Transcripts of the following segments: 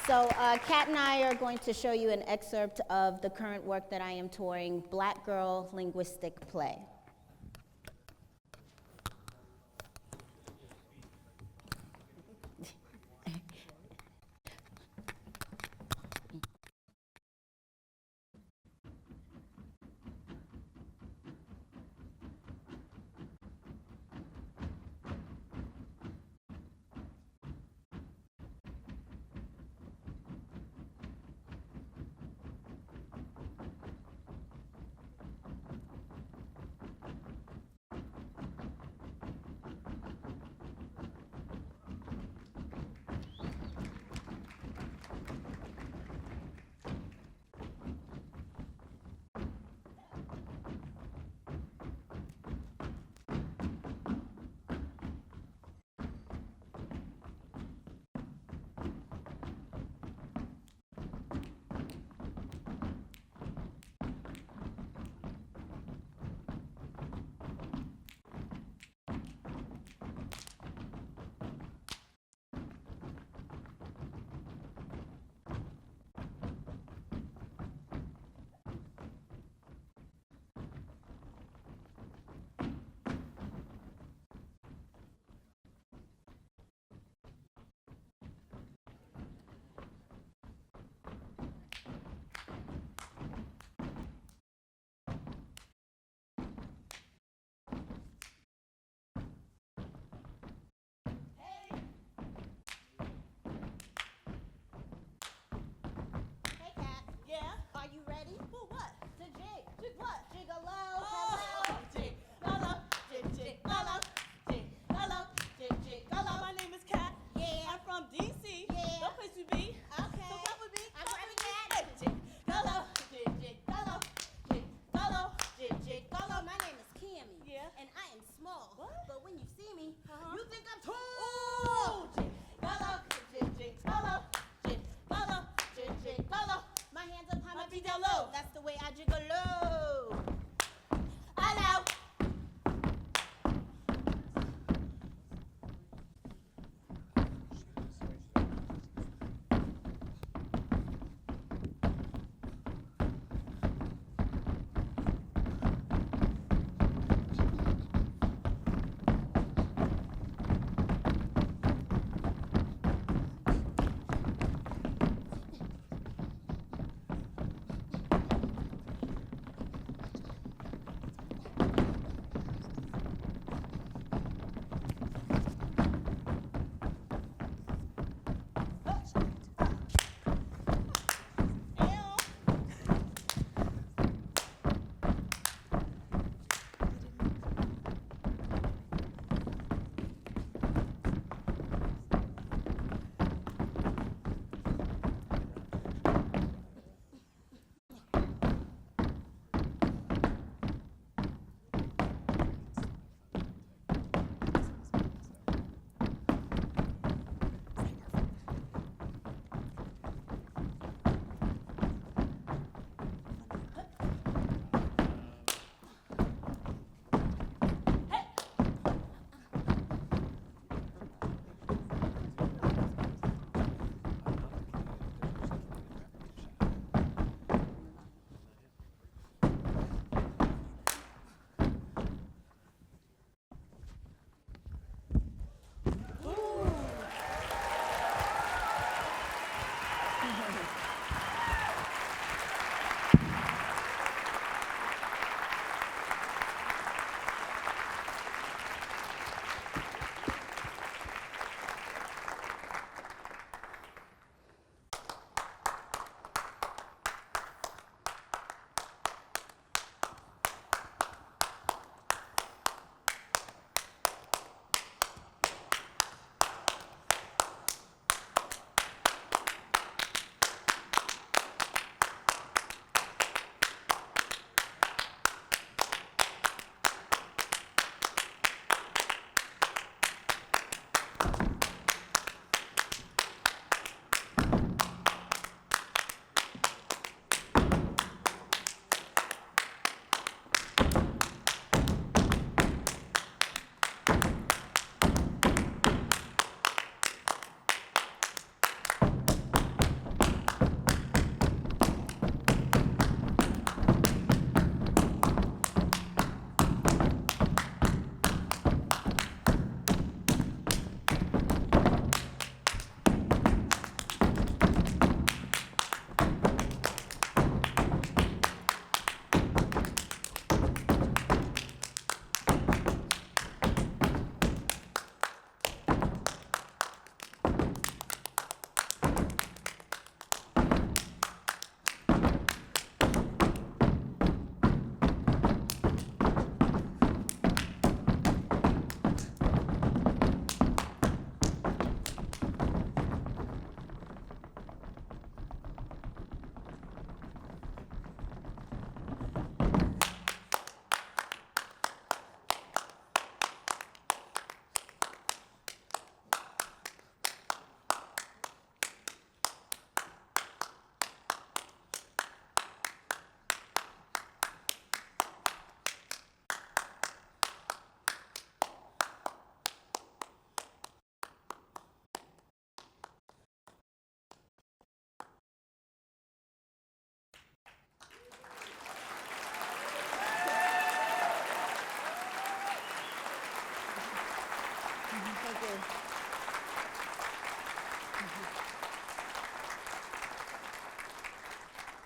So Kat and I are going to show you an excerpt of the current work that I am touring, Black Girl Linguistic Play.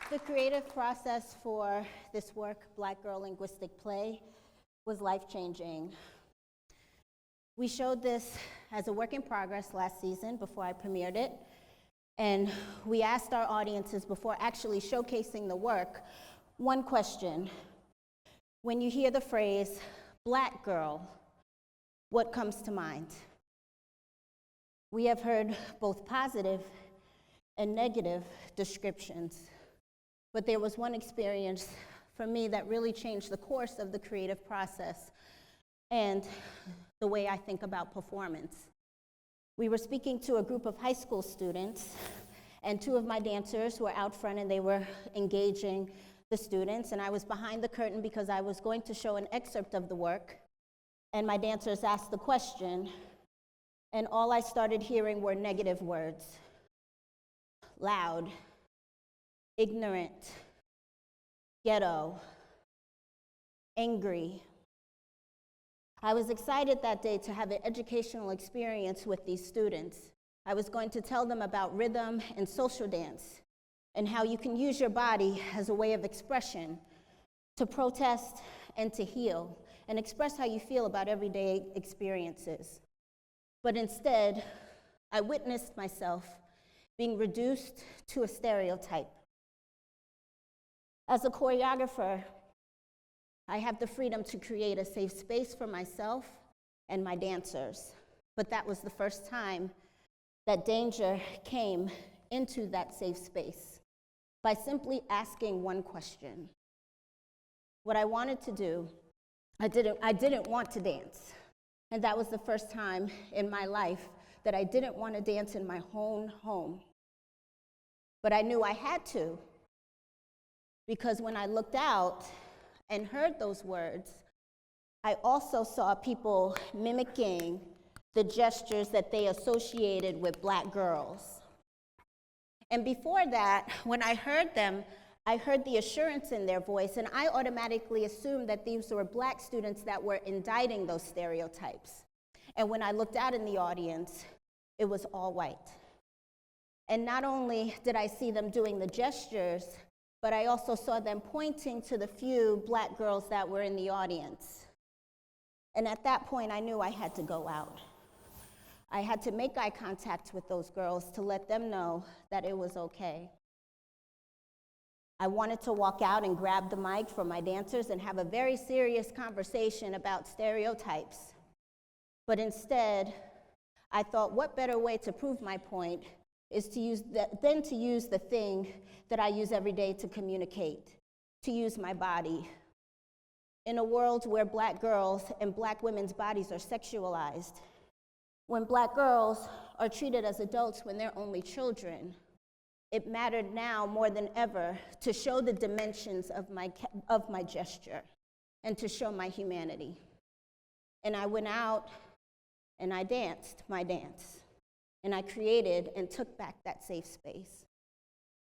The creative process for this work, Black Girl Linguistic Play, was life-changing. We showed this as a work in progress last season before I premiered it, and we asked our audiences before actually showcasing the work one question. When you hear the phrase, Black girl, what comes to mind? We have heard both positive and negative descriptions, but there was one experience for me that really changed the course of the creative process and the way I think about performance. We were speaking to a group of high school students, and two of my dancers were out front and they were engaging the students, and I was behind the curtain because I was going to show an excerpt of the work, and my dancers asked the question, and all I started hearing were negative words. Loud, ignorant, ghetto, angry. I was excited that day to have an educational experience with these students. I was going to tell them about rhythm and social dance and how you can use your body as a way of expression to protest and to heal and express how you feel about everyday experiences. But instead, I witnessed myself being reduced to a stereotype. As a choreographer, I have the freedom to create a safe space for myself and my dancers. But that was the first time that danger came into that safe space by simply asking one question. What I wanted to do, I didn't want to dance. And that was the first time in my life that I didn't want to dance in my own home. But I knew I had to, because when I looked out and heard those words, I also saw people mimicking the gestures that they associated with Black girls. And before that, when I heard them, I heard the assurance in their voice, and I automatically assumed that these were Black students that were indicting those stereotypes. And when I looked out in the audience, it was all white. And not only did I see them doing the gestures, but I also saw them pointing to the few Black girls that were in the audience. And at that point, I knew I had to go out. I had to make eye contact with those girls to let them know that it was okay. I wanted to walk out and grab the mic from my dancers and have a very serious conversation about stereotypes. But instead, I thought, what better way to prove my point is to use the thing that I use every day to communicate, to use my body. In a world where Black girls and Black women's bodies are sexualized, when Black girls are treated as adults when they're only children, it mattered now more than ever to show the dimensions of my gesture and to show my humanity. And I went out and I danced my dance. And I created and took back that safe space.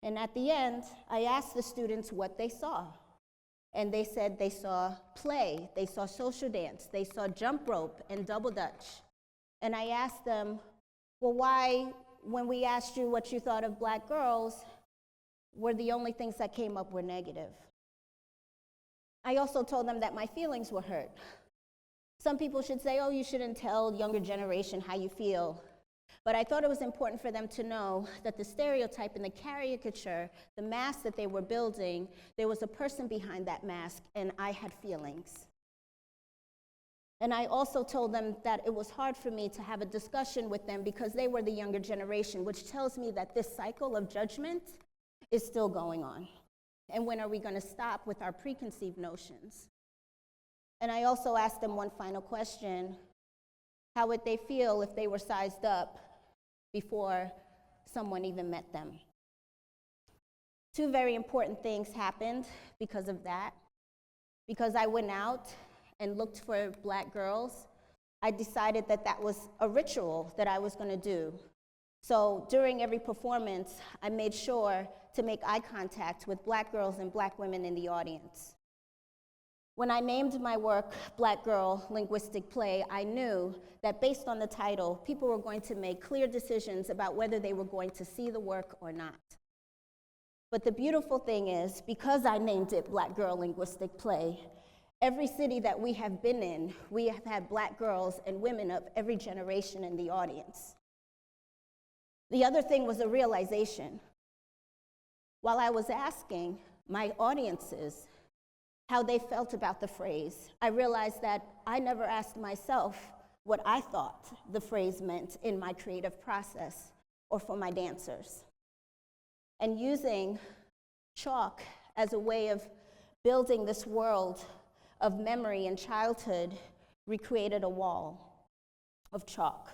And at the end, I asked the students what they saw. And they said they saw play, they saw social dance, they saw jump rope and double dutch. And I asked them, well, why, when we asked you what you thought of Black girls, were the only things that came up were negative? I also told them that my feelings were hurt. Some people should say, oh, you shouldn't tell younger generation how you feel. But I thought it was important for them to know that the stereotype and the caricature, the mask that they were building, there was a person behind that mask, and I had feelings. And I also told them that it was hard for me to have a discussion with them because they were the younger generation, which tells me that this cycle of judgment is still going on. And when are we going to stop with our preconceived notions? And I also asked them one final question. How would they feel if they were sized up before someone even met them? Two very important things happened because of that. Because I went out and looked for Black girls, I decided that that was a ritual that I was going to do. So during every performance, I made sure to make eye contact with Black girls and Black women in the audience. When I named my work Black Girl Linguistic Play, I knew that based on the title, people were going to make clear decisions about whether they were going to see the work or not. But the beautiful thing is, because I named it Black Girl Linguistic Play, every city that we have been in, we have had Black girls and women of every generation in the audience. The other thing was a realization. While I was asking my audiences how they felt about the phrase, I realized that I never asked myself what I thought the phrase meant in my creative process or for my dancers. And using chalk as a way of building this world of memory and childhood, we created a wall of chalk.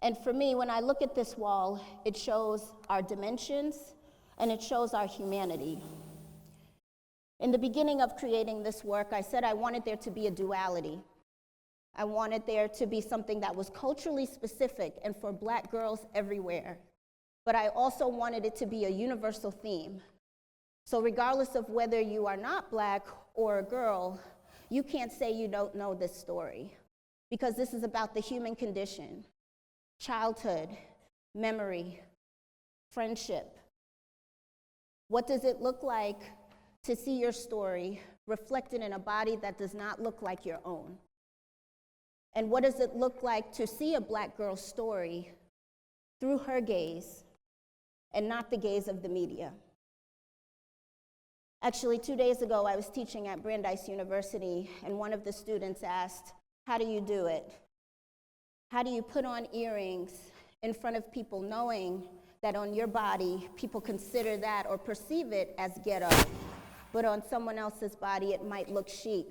And for me, when I look at this wall, it shows our dimensions and it shows our humanity. In the beginning of creating this work, I said I wanted there to be a duality. I wanted there to be something that was culturally specific and for Black girls everywhere. But I also wanted it to be a universal theme. So regardless of whether you are not Black or a girl, you can't say you don't know this story, because this is about the human condition, childhood, memory, friendship. What does it look like to see your story reflected in a body that does not look like your own? And what does it look like to see a Black girl's story through her gaze and not the gaze of the media? Actually, 2 days ago, I was teaching at Brandeis University, and one of the students asked, how do you do it? How do you put on earrings in front of people knowing that on your body, people consider that or perceive it as ghetto, but on someone else's body, it might look chic?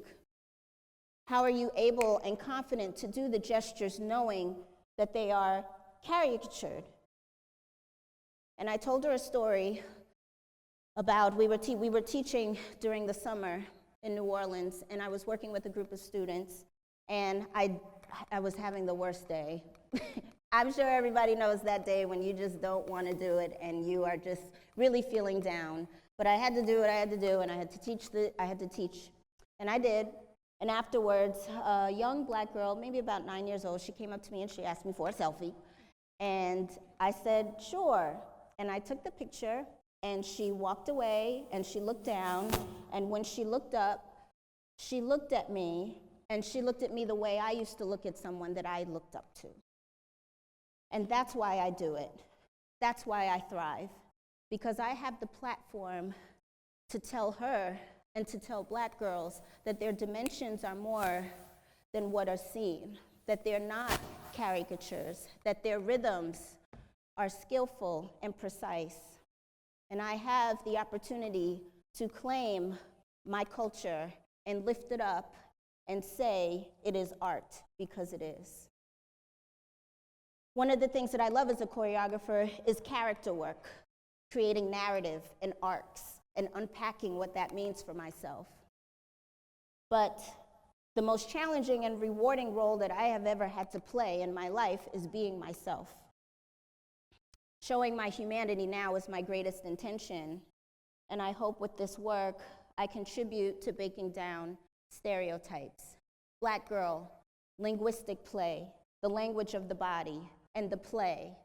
How are you able and confident to do the gestures knowing that they are caricatured? And I told her a story about, we were teaching during the summer in New Orleans, and I was working with a group of students, and I was having the worst day. I'm sure everybody knows that day when you just don't want to do it and you are just really feeling down. But I had to do what I had to do, and I had to teach, and I did. And afterwards, a young Black girl, maybe about 9 years old, she came up to me and she asked me for a selfie. And I said, sure. And I took the picture, and she walked away, and she looked down, and when she looked up, she looked at me, and she looked at me the way I used to look at someone that I looked up to. And that's why I do it. That's why I thrive, because I have the platform to tell her and to tell Black girls that their dimensions are more than what are seen, that they're not caricatures, that their rhythms are skillful and precise. And I have the opportunity to claim my culture and lift it up and say it is art, because it is. One of the things that I love as a choreographer is character work, creating narrative and arcs, and unpacking what that means for myself. But the most challenging and rewarding role that I have ever had to play in my life is being myself. Showing my humanity now is my greatest intention, and I hope with this work I contribute to breaking down stereotypes. Black girl, linguistic play, the language of the body, and the play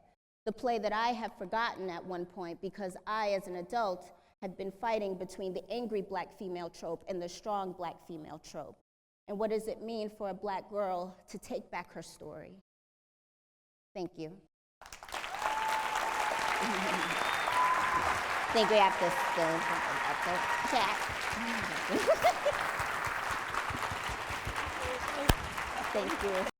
that I have forgotten at one point because I, as an adult, had been fighting between the angry Black female trope and the strong Black female trope. And what does it mean for a Black girl to take back her story? Thank you. I think we have to chat. Thank you.